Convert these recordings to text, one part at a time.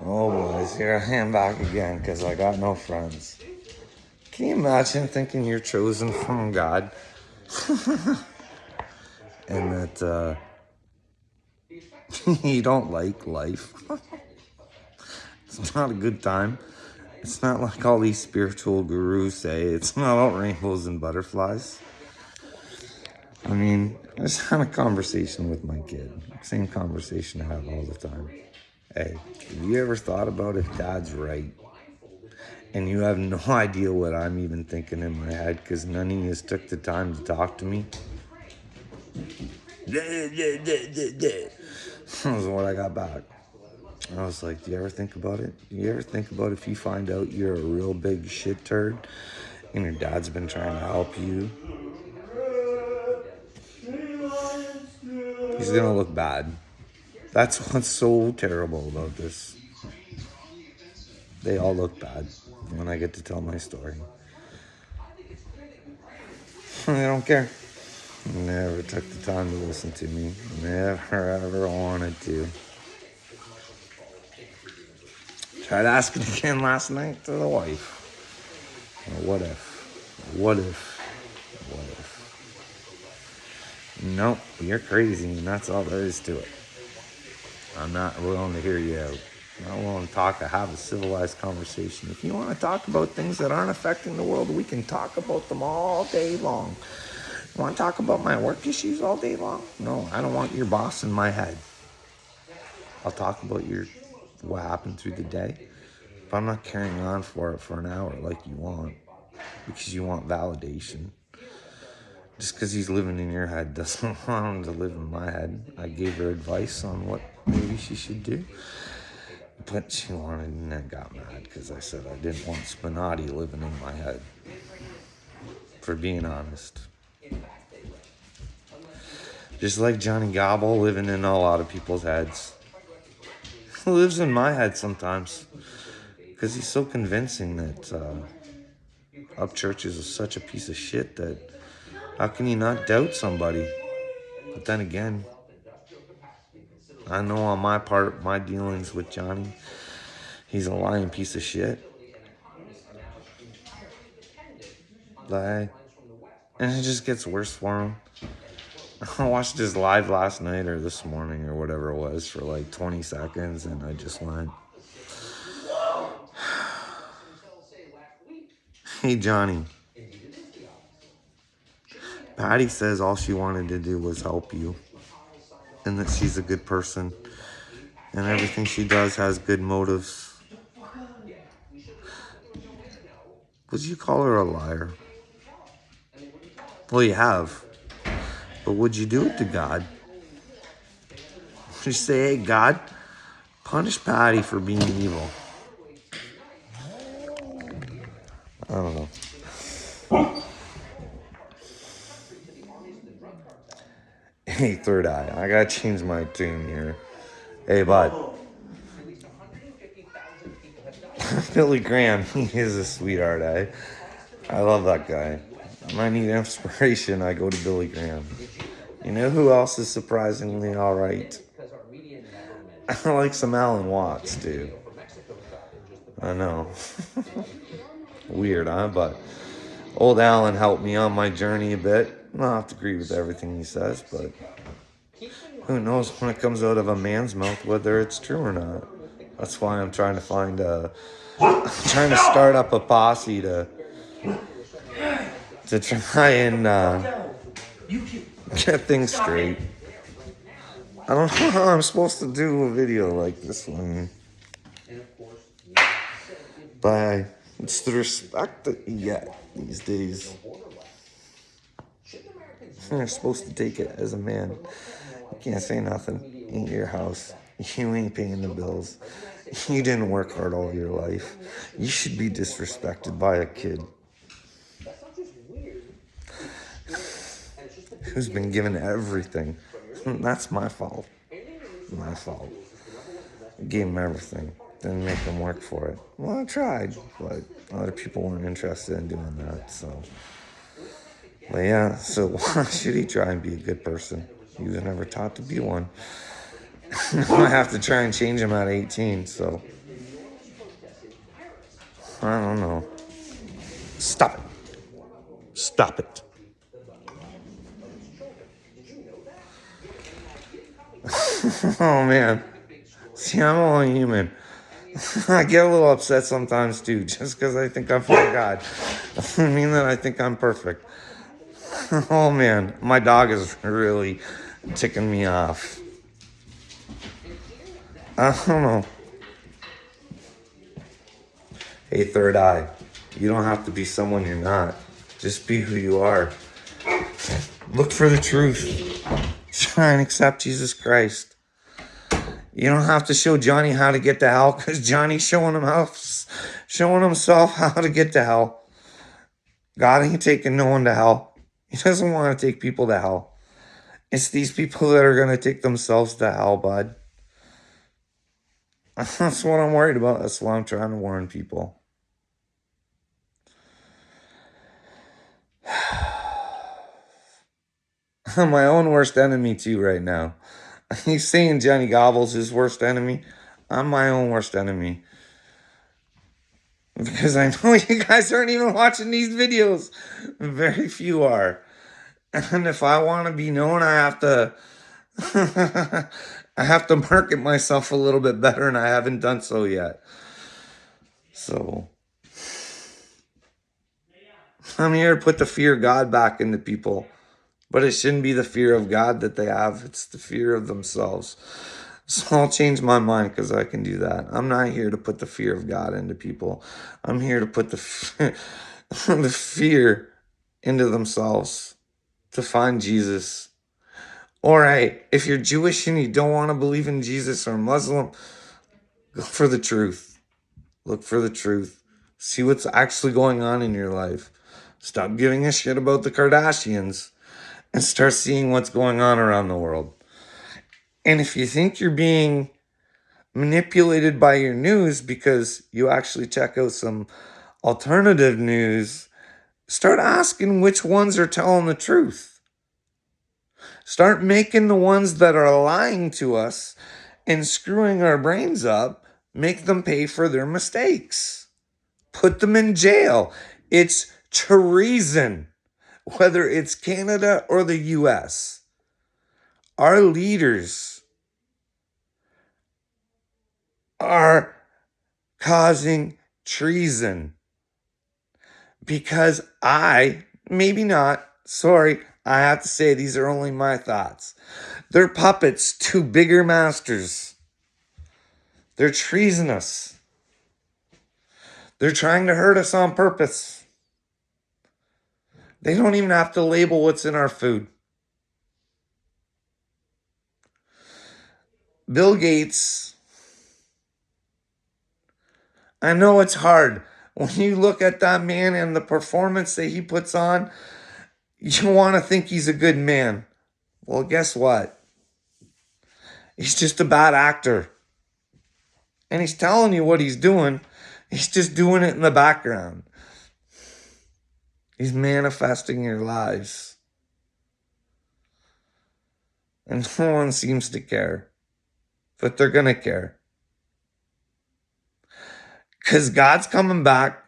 Oh, boys, here I am back again because I got no friends. Can you imagine thinking you're chosen from God and that you don't like life? It's not a good time. It's not like all these spiritual gurus say. It's not all rainbows and butterflies. I mean, I just had a conversation with my kid. Same conversation I have all the time. Hey, have you ever thought about if Dad's right? And you have no idea what I'm even thinking in my head because none of you took the time to talk to me. That was what I got back. I was like, do you ever think about it? Do you ever think about if you find out you're a real big shit turd and your dad's been trying to help you? He's gonna look bad. That's what's so terrible about this. They all look bad when I get to tell my story. They don't care. Never took the time to listen to me. Never ever wanted to. Tried asking again last night to the wife. What if? What if? What if? Nope, you're crazy, and that's all there is to it. I'm not willing to hear you out. I'm not willing to have a civilized conversation. If you want to talk about things that aren't affecting the world, we can talk about them all day long. You want to talk about my work issues all day long? No, I don't want your boss in my head. I'll talk about what happened through the day, but I'm not carrying on for it for an hour like you want, because you want validation. Just because he's living in your head doesn't want him to live in my head. I gave her advice on what maybe she should do, but she wanted and I got mad because I said I didn't want Spinati living in my head, for being honest. Just like Johnny Gobble living in a lot of people's heads. He lives in my head sometimes because he's so convincing that Upchurch is such a piece of shit that how can you not doubt somebody? But then again, I know on my part, my dealings with Johnny, he's a lying piece of shit. And it just gets worse for him. I watched his live last night or this morning or whatever it was for like 20 seconds and I just went, hey Johnny, Patty says all she wanted to do was help you and that she's a good person and everything she does has good motives. Would you call her a liar? Well, you have. But would you do it to God? Would you say, hey, God, punish Patty for being evil? I don't know. Hey, Third Eye, I gotta change my tune here. Hey, bud. Billy Graham, he is a sweetheart, eh? I love that guy. When I need inspiration, I go to Billy Graham. You know who else is surprisingly alright? I like some Alan Watts, dude. I know. Weird, huh? But old Alan helped me on my journey a bit. I don't have to agree with everything he says, but who knows when it comes out of a man's mouth whether it's true or not. That's why I'm trying to trying to start up a posse to try and get things straight. I don't know how I'm supposed to do a video like this one. But it's the respect that you get these days. You're supposed to take it as a man. You can't say nothing. Ain't your house. You ain't paying the bills. You didn't work hard all your life. You should be disrespected by a kid who's been given everything. That's my fault. My fault. I gave him everything. Didn't make him work for it. Well, I tried, but other people weren't interested in doing that, so. But yeah, so why should he try and be a good person? He was never taught to be one. I have to try and change him at 18, so I don't know. Stop it. Stop it. Oh, man. See, I'm only human. I get a little upset sometimes, too, just because I think I'm from God. I mean that I think I'm perfect. Oh, man. My dog is really ticking me off. I don't know. Hey, third eye. You don't have to be someone you're not. Just be who you are. Look for the truth. Try and accept Jesus Christ. You don't have to show Johnny how to get to hell, because Johnny's showing himself how to get to hell. God ain't taking no one to hell. He doesn't want to take people to hell. It's these people that are going to take themselves to hell, bud. That's what I'm worried about. That's why I'm trying to warn people. I'm my own worst enemy, too, right now. He's saying Johnny Gobble's his worst enemy. I'm my own worst enemy. Because I know you guys aren't even watching these videos. Very few are. And if I want to be known, I have to I have to market myself a little bit better, and I haven't done so yet. So I'm here to put the fear of God back into people. But it shouldn't be the fear of God that they have. It's the fear of themselves. So I'll change my mind, because I can do that. I'm not here to put the fear of God into people. I'm here to put the fear into themselves, to find Jesus. All right, if you're Jewish and you don't want to believe in Jesus, or Muslim, go for the truth. Look for the truth. See what's actually going on in your life. Stop giving a shit about the Kardashians and start seeing what's going on around the world. And if you think you're being manipulated by your news because you actually check out some alternative news, start asking which ones are telling the truth. Start making the ones that are lying to us and screwing our brains up, make them pay for their mistakes. Put them in jail. It's treason, whether it's Canada or the US. Our leaders are causing treason, because maybe not, sorry, I have to say these are only my thoughts. They're puppets to bigger masters. They're treasonous. They're trying to hurt us on purpose. They don't even have to label what's in our food. Bill Gates, I know it's hard. When you look at that man and the performance that he puts on, you want to think he's a good man. Well, guess what? He's just a bad actor. And he's telling you what he's doing. He's just doing it in the background. He's manifesting your lives. And no one seems to care. But they're going to care. Because God's coming back.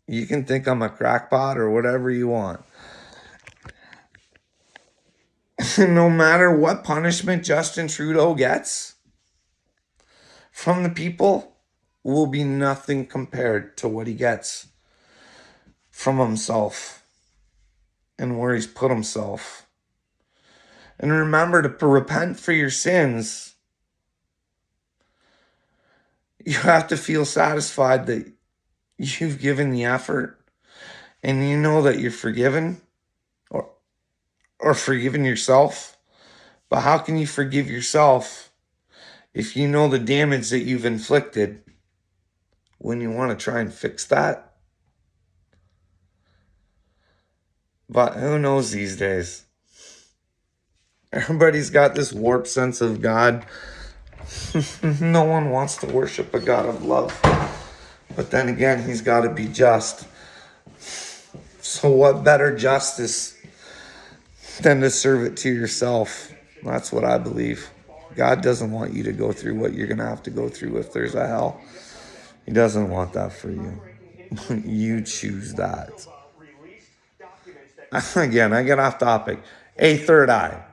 You can think I'm a crackpot or whatever you want. No matter what punishment Justin Trudeau gets from the people, will be nothing compared to what he gets from himself and where he's put himself. And remember to repent for your sins. You have to feel satisfied that you've given the effort and you know that you're forgiven, or forgiven yourself. But how can you forgive yourself if you know the damage that you've inflicted when you want to try and fix that? But who knows these days? Everybody's got this warped sense of God. No one wants to worship a God of love. But then again, he's got to be just. So what better justice than to serve it to yourself? That's what I believe. God doesn't want you to go through what you're going to have to go through if there's a hell. He doesn't want that for you. You choose that. Again, I get off topic. A third eye.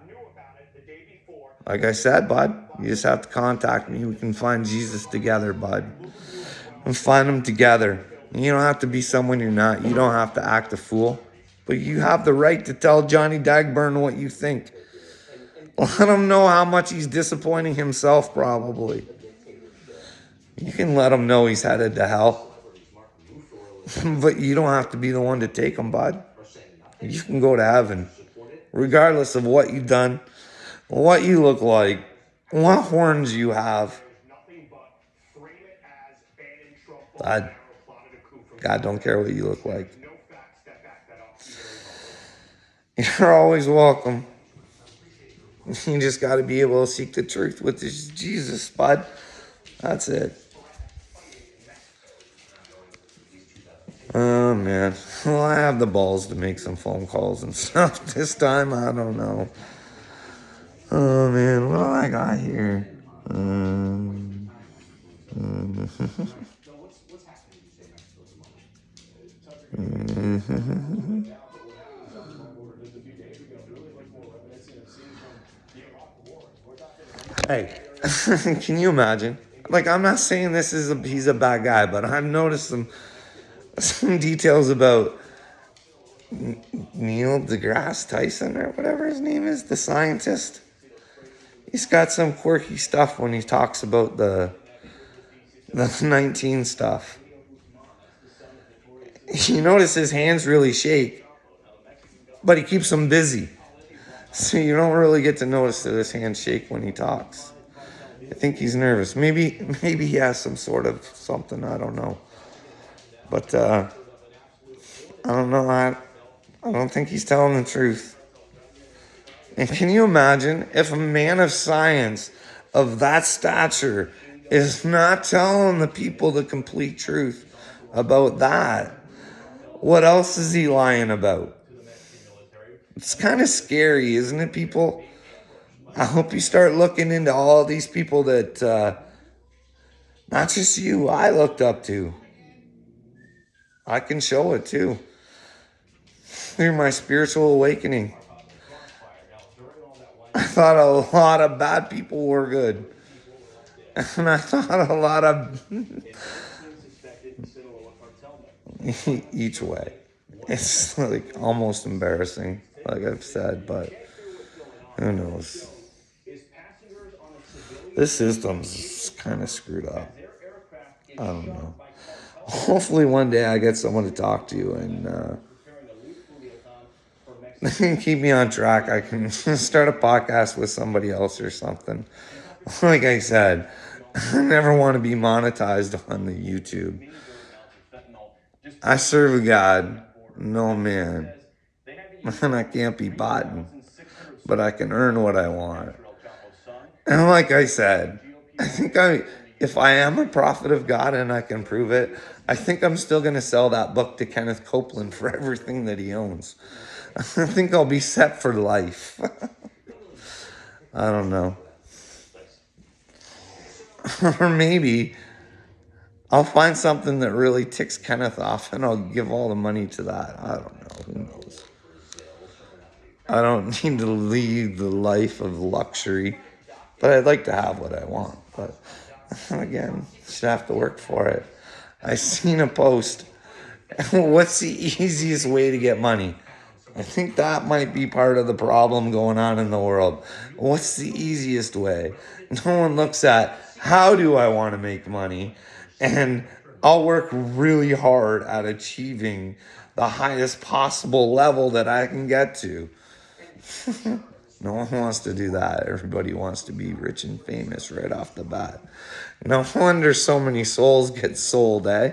Like I said, bud, you just have to contact me. We can find Jesus together, bud. And find him together. You don't have to be someone you're not. You don't have to act a fool. But you have the right to tell Johnny Dagburn what you think. Let him know how much he's disappointing himself, probably. You can let him know he's headed to hell. But you don't have to be the one to take him, bud. You can go to heaven. Regardless of what you've done, what you look like, what horns you have. God don't care what you look like. You're always welcome. You just got to be able to seek the truth with this Jesus, bud. That's it. Oh, man. Well, I have the balls to make some phone calls and stuff this time. I don't know. Oh, man. What do I got here? Hey, can you imagine? Like, I'm not saying he's a bad guy, but I've noticed some details about Neil deGrasse Tyson or whatever his name is, the scientist. He's got some quirky stuff when he talks about the 19 stuff. You notice his hands really shake, but he keeps them busy. So you don't really get to notice that his hands shake when he talks. I think he's nervous. Maybe he has some sort of something. I don't know. But I don't know. I don't think he's telling the truth. And can you imagine if a man of science of that stature is not telling the people the complete truth about that? What else is he lying about? It's kind of scary, isn't it, people? I hope you start looking into all these people that, not just you, I looked up to. I can show it too. Through my spiritual awakening. I thought a lot of bad people were good. And I thought a lot of each way. It's like almost embarrassing, like I've said, but who knows? This system's kind of screwed up. I don't know. Hopefully one day I get someone to talk to and keep me on track. I can start a podcast with somebody else or something. Like I said, I never want to be monetized on the YouTube. I serve a God, no man. And I can't be bought, but I can earn what I want. And like I said, I think if I am a prophet of God and I can prove it, I think I'm still going to sell that book to Kenneth Copeland for everything that he owns. I think I'll be set for life. I don't know. Or maybe I'll find something that really ticks Kenneth off and I'll give all the money to that. I don't know. Who knows? I don't need to lead the life of luxury, but I'd like to have what I want. But again, should have to work for it. I seen a post. What's the easiest way to get money? I think that might be part of the problem going on in the world. What's the easiest way? No one looks at how do I want to make money, and I'll work really hard at achieving the highest possible level that I can get to. No one wants to do that. Everybody wants to be rich and famous right off the bat. No wonder so many souls get sold, eh?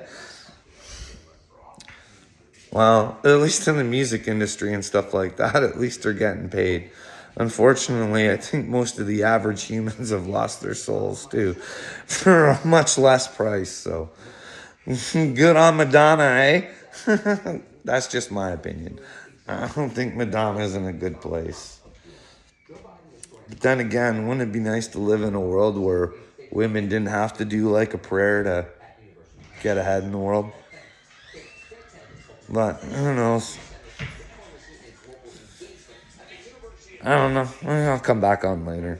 Well, at least in the music industry and stuff like that, at least they're getting paid. Unfortunately, I think most of the average humans have lost their souls too for a much less price. So good on Madonna, eh? That's just my opinion. I don't think Madonna's in a good place. But then again, wouldn't it be nice to live in a world where women didn't have to do like a prayer to get ahead in the world? But who knows? I don't know. I'll come back on later.